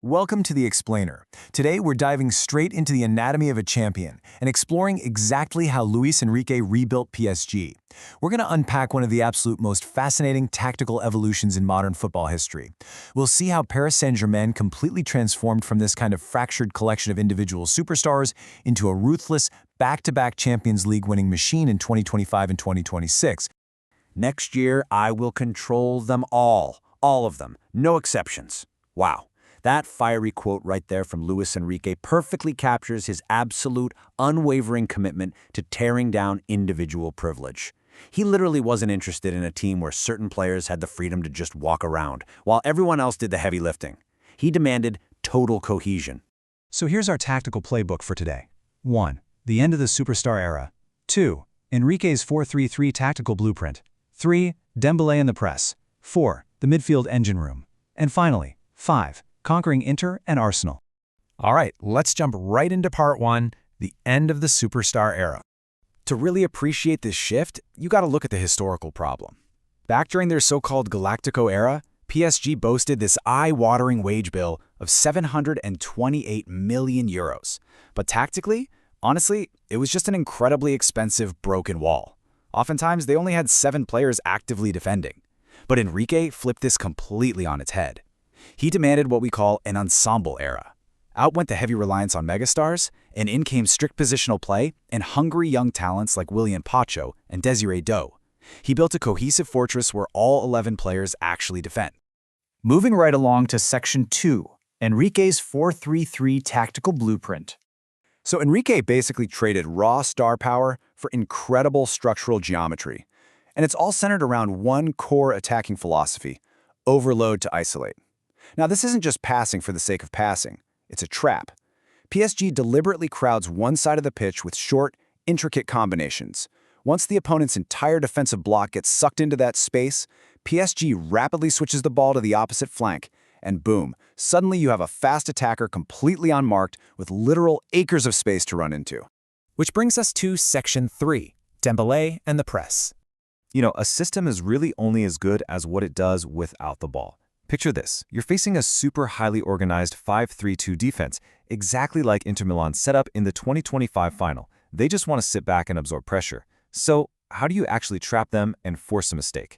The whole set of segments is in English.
Welcome to The Explainer. Today we're diving straight into the anatomy of a champion and exploring exactly how Luis Enrique rebuilt PSG. We're going to unpack one of the absolute most fascinating tactical evolutions in modern football history. We'll see how Paris Saint-Germain completely transformed from this kind of fractured collection of individual superstars into a ruthless, back-to-back Champions League winning machine in 2025 and 2026. Next year, I will control them all of them, no exceptions. Wow. That fiery quote right there from Luis Enrique perfectly captures his absolute, unwavering commitment to tearing down individual privilege. He literally wasn't interested in a team where certain players had the freedom to just walk around, while everyone else did the heavy lifting. He demanded total cohesion. So here's our tactical playbook for today. 1. The end of the superstar era. 2. Enrique's 4-3-3 tactical blueprint. 3. Dembélé in the press. 4. The midfield engine room. And finally, 5. Conquering Inter and Arsenal. All right, let's jump right into part 1, the end of the superstar era. To really appreciate this shift, you gotta look at the historical problem. Back during their so-called Galactico era, PSG boasted this eye-watering wage bill of 728 million euros. But tactically, honestly, it was just an incredibly expensive broken wall. Oftentimes, they only had 7 players actively defending. But Enrique flipped this completely on its head. He demanded what we call an ensemble era. Out went the heavy reliance on megastars, and in came strict positional play and hungry young talents like William Pacho and Desiree Doe. He built a cohesive fortress where all 11 players actually defend. Moving right along to Section 2, Enrique's 4-3-3 tactical blueprint. So Enrique basically traded raw star power for incredible structural geometry. And it's all centered around one core attacking philosophy: overload to isolate. Now, this isn't just passing for the sake of passing. It's a trap. PSG deliberately crowds one side of the pitch with short, intricate combinations. Once the opponent's entire defensive block gets sucked into that space, PSG rapidly switches the ball to the opposite flank, and boom, suddenly you have a fast attacker completely unmarked with literal acres of space to run into. Which brings us to Section 3, Dembélé and the press. You know, a system is really only as good as what it does without the ball. Picture this. You're facing a super highly organized 5-3-2 defense, exactly like Inter Milan's setup in the 2025 final. They just want to sit back and absorb pressure. So, how do you actually trap them and force a mistake?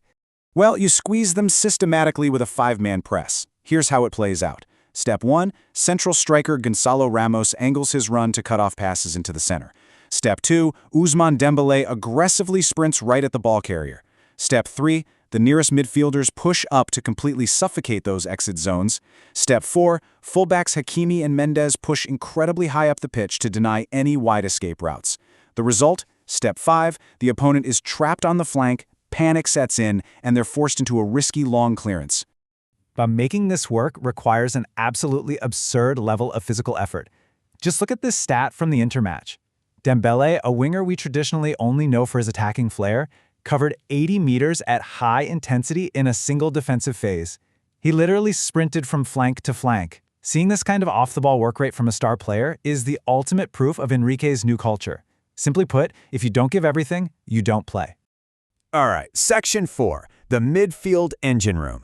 Well, you squeeze them systematically with a 5-man press. Here's how it plays out. Step 1, central striker Gonçalo Ramos angles his run to cut off passes into the center. Step 2, Ousmane Dembélé aggressively sprints right at the ball carrier. Step 3, the nearest midfielders push up to completely suffocate those exit zones. Step 4, fullbacks Hakimi and Mendes push incredibly high up the pitch to deny any wide escape routes. The result? Step 5, the opponent is trapped on the flank, panic sets in, and they're forced into a risky long clearance. But making this work requires an absolutely absurd level of physical effort. Just look at this stat from the Inter match. Dembélé, a winger we traditionally only know for his attacking flair, covered 80 meters at high intensity in a single defensive phase. He literally sprinted from flank to flank. Seeing this kind of off-the-ball work rate from a star player is the ultimate proof of Enrique's new culture. Simply put, if you don't give everything, you don't play. All right, Section 4, the midfield engine room.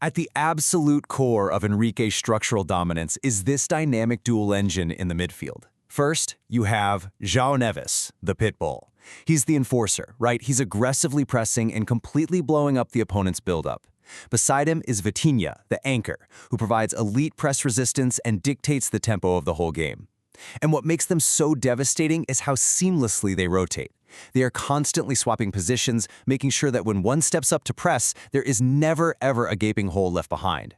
At the absolute core of Enrique's structural dominance is this dynamic dual engine in the midfield. First, you have João Neves, the pit bull. He's the enforcer, right? He's aggressively pressing and completely blowing up the opponent's buildup. Beside him is Vitinha, the anchor, who provides elite press resistance and dictates the tempo of the whole game. And what makes them so devastating is how seamlessly they rotate. They are constantly swapping positions, making sure that when one steps up to press, there is never, ever a gaping hole left behind.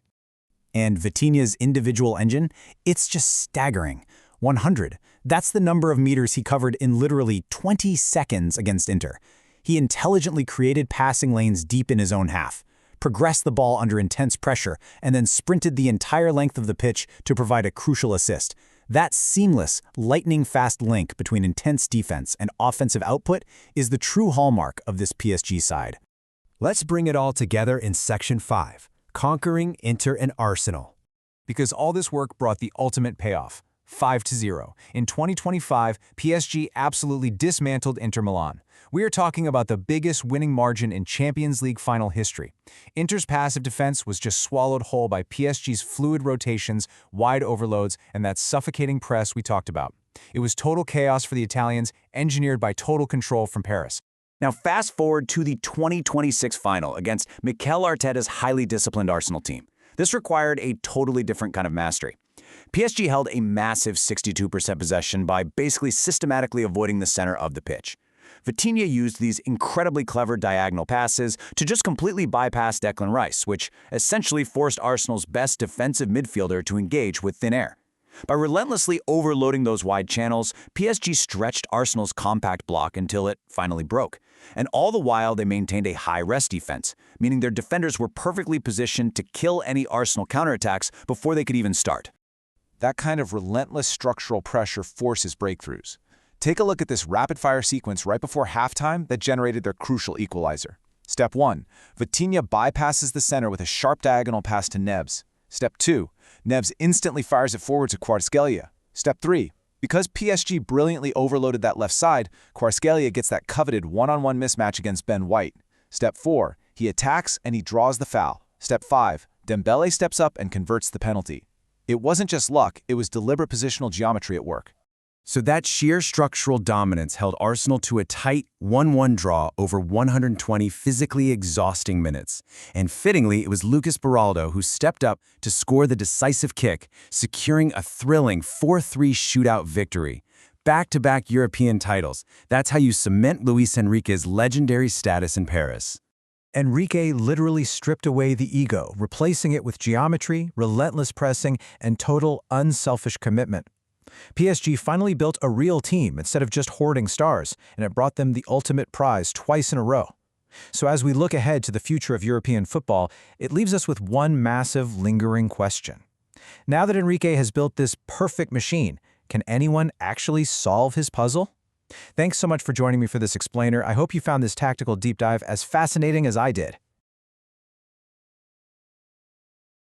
And Vitinha's individual engine? It's just staggering. 100. That's the number of meters he covered in literally 20 seconds against Inter. He intelligently created passing lanes deep in his own half, progressed the ball under intense pressure, and then sprinted the entire length of the pitch to provide a crucial assist. That seamless, lightning-fast link between intense defense and offensive output is the true hallmark of this PSG side. Let's bring it all together in Section 5, conquering Inter and Arsenal. Because all this work brought the ultimate payoff, 5-0. In 2025, PSG absolutely dismantled Inter Milan. We are talking about the biggest winning margin in Champions League final history. Inter's passive defense was just swallowed whole by PSG's fluid rotations, wide overloads, and that suffocating press we talked about. It was total chaos for the Italians, engineered by total control from Paris. Now fast forward to the 2026 final against Mikel Arteta's highly disciplined Arsenal team. This required a totally different kind of mastery. PSG held a massive 62% possession by basically systematically avoiding the center of the pitch. Vitinha used these incredibly clever diagonal passes to just completely bypass Declan Rice, which essentially forced Arsenal's best defensive midfielder to engage with thin air. By relentlessly overloading those wide channels, PSG stretched Arsenal's compact block until it finally broke. And all the while, they maintained a high-rest defense, meaning their defenders were perfectly positioned to kill any Arsenal counterattacks before they could even start. That kind of relentless structural pressure forces breakthroughs. Take a look at this rapid-fire sequence right before halftime that generated their crucial equalizer. Step 1. Vitinha bypasses the center with a sharp diagonal pass to Neves. Step 2. Neves instantly fires it forward to Kvaratskhelia. Step 3. Because PSG brilliantly overloaded that left side, Kvaratskhelia gets that coveted one-on-one mismatch against Ben White. Step 4. He attacks and he draws the foul. Step 5. Dembele steps up and converts the penalty. It wasn't just luck, it was deliberate positional geometry at work. So that sheer structural dominance held Arsenal to a tight 1-1 draw over 120 physically exhausting minutes. And fittingly, it was Lucas Beraldo who stepped up to score the decisive kick, securing a thrilling 4-3 shootout victory. Back-to-back European titles. That's how you cement Luis Enrique's legendary status in Paris. Enrique literally stripped away the ego, replacing it with geometry, relentless pressing, and total unselfish commitment. PSG finally built a real team instead of just hoarding stars, and it brought them the ultimate prize twice in a row. So as we look ahead to the future of European football, it leaves us with one massive, lingering question. Now that Enrique has built this perfect machine, can anyone actually solve his puzzle? Thanks so much for joining me for this explainer. I hope you found this tactical deep dive as fascinating as I did.